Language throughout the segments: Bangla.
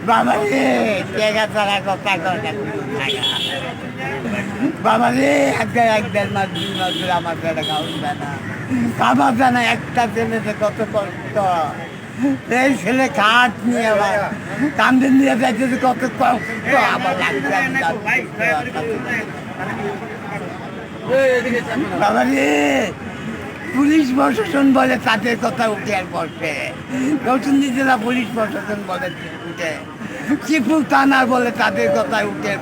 বাবা রে টেকা ছাড়া কথা কথা বাবা রে এক দেড় মাস 2 মাস ধরে আমার পেটে খাওয়া যায় না, খাবার যায় না। একটা ছেলেতে কত কষ্ট, এই ছেলে খাট নিয়ে আবার কান্দে নিয়ে যাইতেছে, কত কষ্ট আমার লাগছে। বাবা রে পুলিশ প্রশাসন বলে তাদের কথা উঠে আর বসে, নরসিংদী জেলা পুলিশ প্রশাসন বলে উঠে, শ্রীপুর থানা বলে তাদের কথা উঠে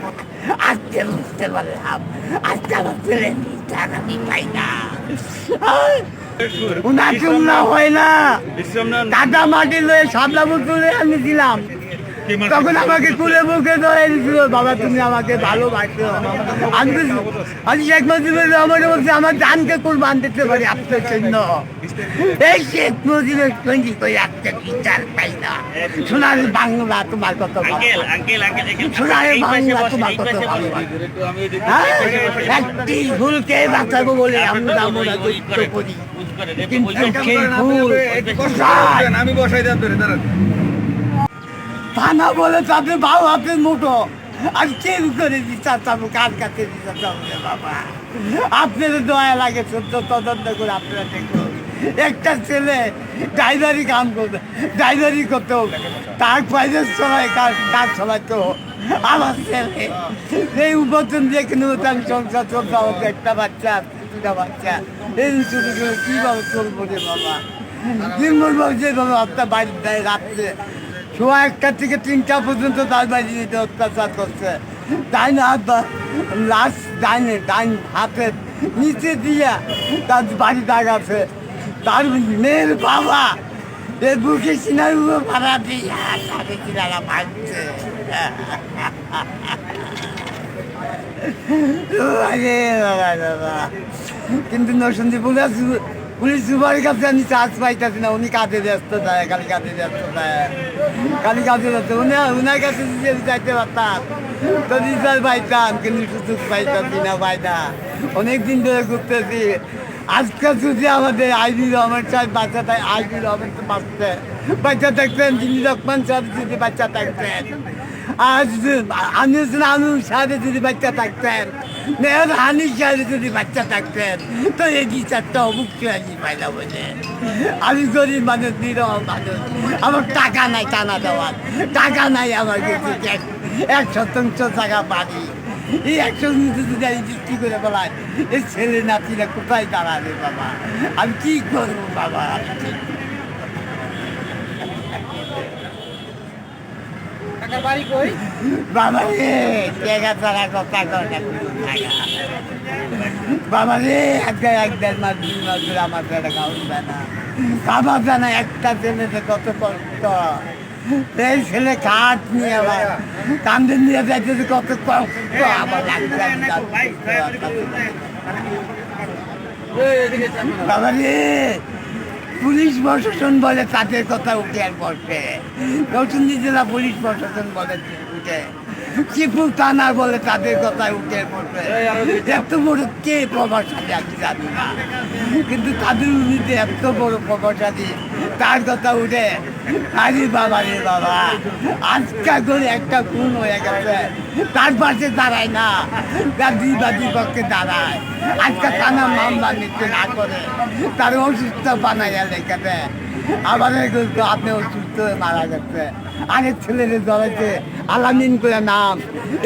আজকে বুঝতে পারলাম। আজকে আমার ছেলে আমি পাই না, উনাকে উনা হয় না, কাদা মাটি লয়ে সাবলাবু তুলে আমি দিলাম, তখন আমাকে কুলে বুকে ধরে দিল, বাবা তুমি আমাকে ভালোবাসো। আমি শেখ মুজিবুর রহমানের বলছি আমার জানকে কোরবান দিতে পারি আপনার জন্য। এই শেখ মুজিবের সঙ্গী করে একটা বিচার পাই না। সোনার বাংলা তোমার কত সোনার বাংলা তোমার কত ভালো, একটি ভুলকে বাঁচাবো বলে আমরা যুদ্ধ করি, কিন্তু সেই ভুল আমি বসাই দেন থানা বলে তাদের বাউ হাতের মুঠো, আর কেউ করে বিচার চাবো, কার কাছে বিচার চাবো বাবা? আপনাদের দয়া লাগে, সত্য তদন্ত করে আপনারা দেখুন। একটা ছেলে ড্রাইভারি কাম করবে, ড্রাইভারি করতে হবে, তার পয়সার সময় কাজ চালাতো। আমার ছেলে এই উপার্জন দিয়ে কিনে আমি সংসার চলতে হবে, একটা বাচ্চা দুটা বাচ্চা, এই ছোটো ছোটো কীভাবে চলবো রে বাবা? দিনভর যেভাবে আপনার বাড়ির দেয় রাত্রে 1:00 থেকে 3টা পর্যন্ত তার বাড়ি নিতে অত্যাচার করছে। ডাইন হাত লাশ ডাইন হাতের নিচে দিয়া তার বাড়ি দাগাছে, তার মেয়ের বাবা এর বুকে সিনার উপর ভাড়া দিয়া তাদের কিনারা ভাঙছে। কিন্তু নরসিংদী পুলিশ সুপারের কাছে আমি চার্জ পাইতেছি না, উনি কাজে ব্যস্ত দেয়, খালি কাজে ব্যস্ত দেয়, খালি কাজে ব্যস্ত। উনার কাছে যদি যাইতে পারতাম তো রিজাল্ট পাইতাম, কিন্তু সুযোগ পাইতাছি না, পাইতা অনেকদিন ধরে ঘুরতেছি। আজকে যদি আমাদের আইবি রহমান সাহেব বাচ্চা থাকে, আইবি রহমান তো বাচ্চা থাকতেন, যিনি রহমান সাহেব যদি বাচ্চা থাকতেন, আজ আনুর সাহেব যদি বাচ্চা থাকতেন, মেয়র হানির সাহেব যদি বাচ্চা থাকতেন, তো এই বিচারটা অবশ্যই আমি পাইলাম বলে। আমি গরিব মানুষ, নিরহ মানুষ, আমার টাকা নাই টানা দেওয়ার, টাকা নাই আমার কিছু, 1 শতাংশ টাকা বাড়ি, এই 100 যদি আমি বিক্রি করে বলায় এই ছেলে নাতিরা কোথায় দাঁড়াবে বাবা? আমি কি করবো বাবা? বাবা রে টেকা ছাড়া কথা কথা বাবা রে এক দেড় মাস 2 মাস ধরে আমার পেটে খাওয়া যায় না, খাবার যায় না। একটা ছেলেতে কত কষ্ট, এই ছেলে খাট নিয়ে আবার কান্দে নিয়ে যাইতেছে, কত কষ্ট আমার লাগছে। বাবা রে পুলিশ প্রশাসন বলে তাদের কথা উঠে আর বসে, নরসিংদী জেলা পুলিশ প্রশাসন বলে উঠে, শ্রীপুর থানা বলে তাদের কথা উঠে বসে। এত বড় কে প্রভাবশালী আমি জানি না, কিন্তু তাদের উন্নতি এত বড় প্রভাবশালী, তার কথা উঠে। আরে বাবা রে বাবা, আজকা করে একটা খুন হয়ে গেছে, তার পাশে দাঁড়ায় না, তার দুই পক্ষে দাঁড়ায়। আজকে থানা মামলা নিতে না করে তার অসুস্থ বানাইয়া লেখা দেয়, আবার আপনি অসুস্থ হয়ে মারা গেছে। আগের ছেলের ধরেছে আলামিন করে নাম,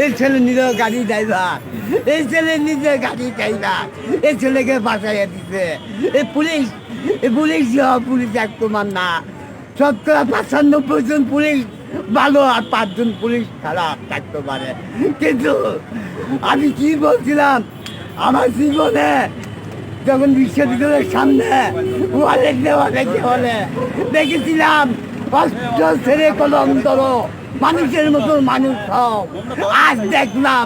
এই ছেলে নিজের গাড়ি ড্রাইভার, এই ছেলে নিজের গাড়ি ড্রাইভার, এই ছেলেকে বাঁচাইয়া দিছে। এই পুলিশ পুলিশ এক তোমার না, 95% জন পুলিশ ভালো আর 5 জন পুলিশ খারাপ থাকতে পারে। কিন্তু আমি কি বলছিলাম, আমার জীবনে যখন বিশ্ববিদ্যালয়ের সামনে ওয়ালে দেওয়ালে দেখেছিলাম অস্ত্র ছেড়ে কলম ধরো, মানুষের মতো মানুষ হও। আজ দেখলাম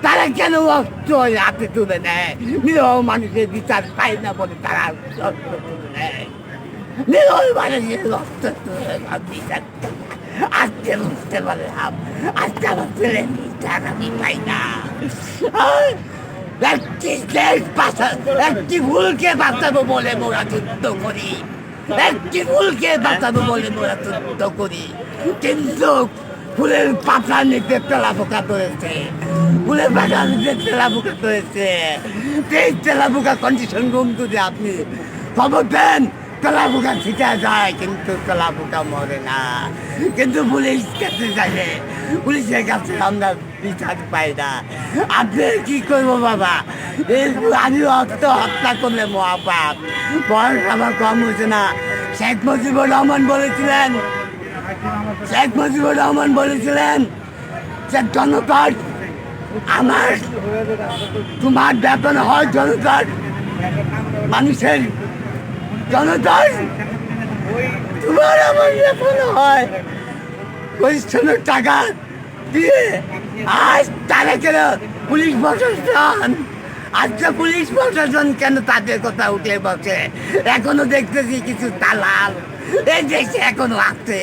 তারা কেন অস্ত্র হাতে তুলে নেয়, নিরহ মানুষের বিচার পায় না বলে তারা অস্ত্র তুলে নেয়, নিরহ মানুষের অস্ত্র তুলে বিচার। আজকে বুঝতে পারলাম, আজকে আমার ছেলে বিচার আমি পাই না। একটি ভুলকে বাঁচাবো বলে মোরা যুদ্ধ করি, একটি ভুলকে বাঁচাবো বলে মোরা যুদ্ধ করি, কিন্তু ফুলের পাতা নিতে তেলা পোকা ধরেছে, ফুলের পাতা নিতে তেলা পোকা ধরেছে। এই তেলা পোকা কন্ডিশন রুম যদি আপনি খবর দেন, তেলা পোকা ছিটা যায় কিন্তু তেলা পোকা মরে না। কিন্তু পুলিশ কাছে যাবে, পুলিশের কাছে আমরা বিচার পাই না। আপনি কি করবো বাবা? এই আমি হত্যা করলে মহাপাপ, বয়স আমার কম হয়েছে না। শেখ মুজিবুর রহমান বলেছিলেন, শেখ মুজিবুর রহমান বলেছিলেন যে জনতার আমার তোমার বেতন হয় জনতার, মানুষের জনতার তোমার আমার বেতন হয় পরিশ্রমের টাকা দিয়ে। আজ তারা কেন পুলিশ প্রশাসন, আজকে পুলিশ প্রশাসন কেন তাদের কথা উঠে বসে? এখনো দেখতেছি কিছু দালাল এই দেশে এখনো আছে।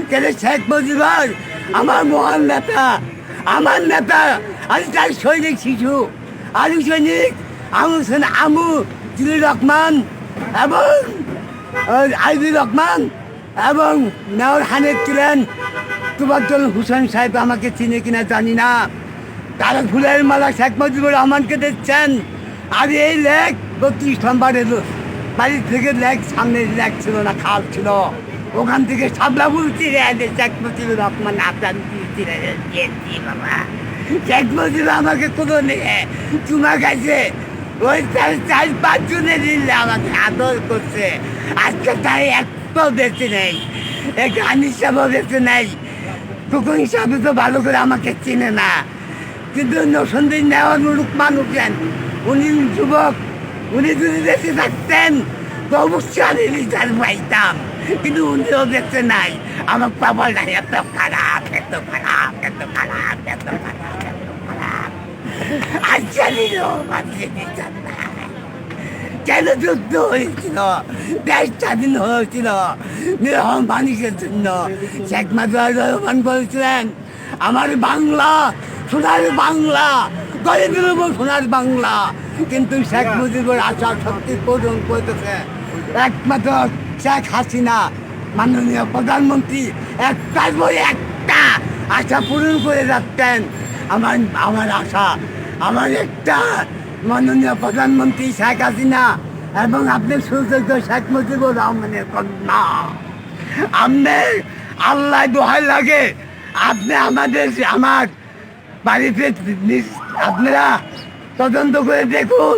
কেন শেখ মুজিবুর আমার মহান নেতা, আমার নেতা, আমি তার সৈনিক শিশু, আলু সৈনিক আমু জিলুর রহমান এবং আইবুর রহমান এবং মেয়র হানিফ ছিলেন। তুবাদ্দুল হোসেন সাহেব আমাকে চিনে কিনা জানি না, তারা ফুলের মালা শেখ মুজিবুর রহমানকে দিচ্ছেন। আর এই লেক 32 নম্বরের বাড়ির থেকে লেক, সামনে লেক ছিল না, খাল ছিল, ওখান থেকে সাবলা ফুল চিরে এনে শেখ মুজিবুর রহমান আপনার চিরে দিয়েছি বাবা। শেখ মুজিবুর আমাকে কোনো নিয়ে চুমা খাইছে, ওই 4-5 জনে দিলে আমাকে আদর করছে। আজকে তাই একটাও বেঁচে নেই, এক আনিস সাহেবও বেঁচে নেই। কুকুর হিসাবে তো ভালো করে আমাকে চিনে না, কিন্তু নসন্দির নেওয়ার মুরুখ মানুষেন, উনি যুবক, উনি যদি বেঁচে থাকতেন তো অবশ্যই আমি বিচার পাইতাম, কিন্তু উনিও বেঁচে নাই। আমার কপালটা এত খারাপ, এত খারাপ, এত খারাপ, এত খারাপ, এত খারাপ। আজ জানিও মানুষের বিচার নাই। কেন যুদ্ধ হয়েছিল? দেশ স্বাধীন হয়েছিল নিরহ মানুষের জন্য। শেখ মুজিবুর রহমান বলেছিলেন আমার বাংলা সোনার বাংলা, গরিবের উপর সোনার বাংলা। কিন্তু শেখ মুজিবুর আশা শক্তি পূরণ করতেছে একমাত্র শেখ হাসিনা মাননীয় প্রধানমন্ত্রী। একটার পরে একটা আশা পূরণ করে যাচ্ছেন। আমার আশা, আমার একটা মাননীয় প্রধানমন্ত্রী শেখ হাসিনা এবং আপনি সুযোগ্য শেখ মুজিবুর রহমানের কন্যা। আপনার আল্লাহ দোহাই লাগে, আপনি আমার বাড়িতে আপনারা তদন্ত করে দেখুন।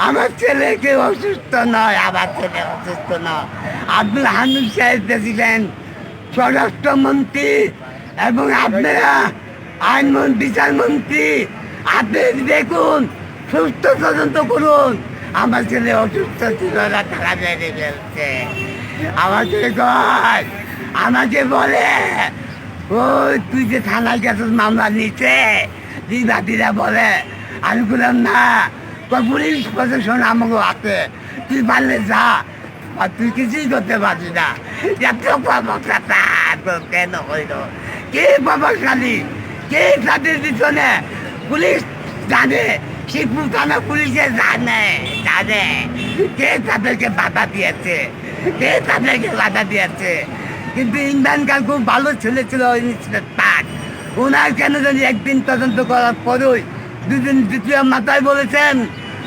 আমার ছেলেকে অসুস্থ নয়, আমার ছেলে অসুস্থ নয়। আব্দুল হামিদ সাহেব ছিলেন স্বরাষ্ট্রমন্ত্রী এবং আপনারা বিচারমন্ত্রী। আপনি দেখুন, সুস্থ তদন্ত করুন। আমার ছেলে অসুস্থ ছিল না, তারা বেড়ে ফেলছে। আমাকে কয়, আমাকে বলে ও তুই যে থানায় গেছিস মামলা নিচে, দিদিরা বলে। আমি বললাম না, পুলিশ প্রশাসন আমাকে আছে, তুই পারলে যা, আর তুই কিছুই করতে পারবি না। এত প্রবক্তা কেন হইল? কে প্রভাবশালী, কে তাদের পিছনে? পুলিশ জানে, শিবপুর থানা পুলিশে জানে, কে তাদেরকে বাধা দিয়েছে, কে তাদেরকে বাধা দিয়েছে। কিন্তু ইমরান খান খুব ভালো ছেলে ছিল, তার ওনার কেন জানি একদিন তদন্ত করার পরই দ্বিতীয় মাথায় বলেছেন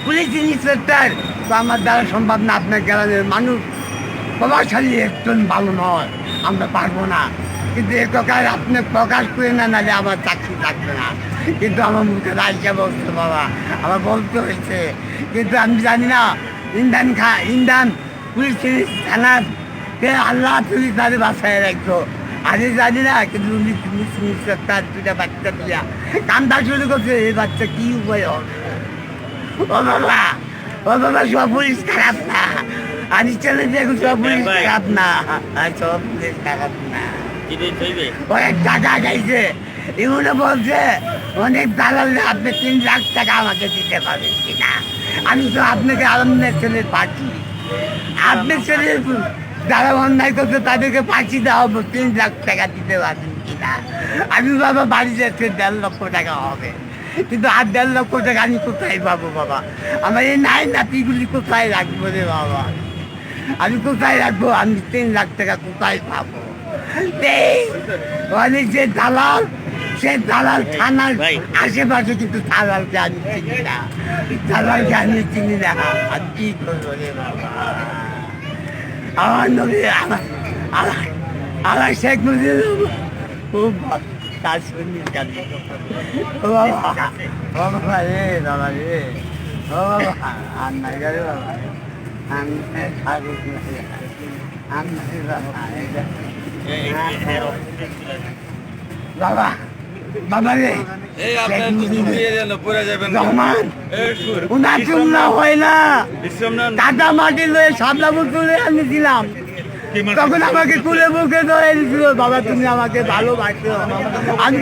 পুলিশ ইন্সপেক্টর, তো আমার দ্বারা সম্ভব না, আপনার গ্রামের মানুষ প্রভাবশালী একজন ভালো নয়, আমরা পারবো না। কিন্তু এ প্রকার আপনি প্রকাশ করে না, নাহলে আমার চাকরি থাকবে না। কিন্তু আমার মুখে রাইকা বলছে বাবা, আমার বলতে হয়েছে। কিন্তু আমি জানি না ইন্দান পুলিশ থানার আল্লাহ তুমি তাদের বাসায় রাখতো, আমি জানি না। কিন্তু উনি তার দুটা বাচ্চা দিয়া কান্দা শুরু করছে, এই বাচ্চা কি উপায় হবে? ও বাবা, ও বাবা, সব পুলিশ খারাপ না, আমি ছেলে দেখুন সব পুলিশ খারাপ না, সব পুলিশ খারাপ না। অনেক টাকা গাইছে, এগুলো বলছে অনেক দালাল, আপনি 3 লাখ টাকা আমাকে দিতে পারবেন কিনা। আমি তো আপনাকে আপনার ছেলের পাচ্ছি, আপনার ছেলের যারা অন্যায় করছে তাদেরকে ফাঁসি দেওয়া হবো, 3 লাখ টাকা দিতে পারবেন কিনা। আমি বাবা বাড়ি যাচ্ছে 1.5 লক্ষ টাকা হবে, কিন্তু আর 1.5 লক্ষ টাকা আমি কোথায় পাবো বাবা? আমার এই নাই নাতিগুলি কোথায় রাখবো রে বাবা? আমি কোথায় রাখবো? আমি 3 লাখ টাকা কোথায় পাবো? মানে যে দালাল সে দালাল থানার আশেপাশে কিন্তু দালালকে আমি চিনি না, দালালকে আমি চিনি না। আর কি করবো রে বাবা, আমার নবী আমার শেখ মুজিব খুব কাজ করি জানি। ও বাবা, ও বাবা রে বাবা রে, ও বাবা আর নাই রে বাবা, আমি খাবো আমি বাবা বাবা রে এই আপনার তো চুপিয়ে যেন পড়ে যাবেন না। রহমান এই সুর। উনার চুমনা হয় না, বিশ্রাম নেন। কাদা মাটি লয়ে সাবলাবু তুলে আমি দিলাম, কি মাটি? তখন আমাকে কুলে বুকে ধরে দিল, বাবা তুমি আমাকে ভালোবাসো। আমি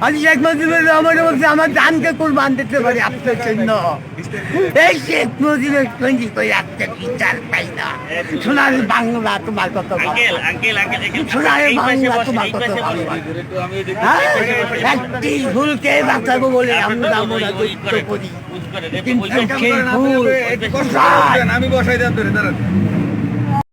আমি শেখ মুজিবুর রহমানের বলছি আমার জানকে কুরবান দিতে পারি আপনার জন্য। এই শেখ মুজিবের সঙ্গী করে একটা বিচার পাই না। সোনালি বাংলা তোমার কত ভালো, সোনালি বাংলা তোমার কত ভালো। একটু আমি এদিকে- হ্যাঁ? একটি ভুলকে বাঁচাবো বলে আমরা যুদ্ধ করি, কিন্তু এক কাম সেই করেন, আপনি ভুল একটু কষ্ট করে কোথায়? উঠবেন, আমি বসাই দিয়ে আপনারে, দাঁড়ান।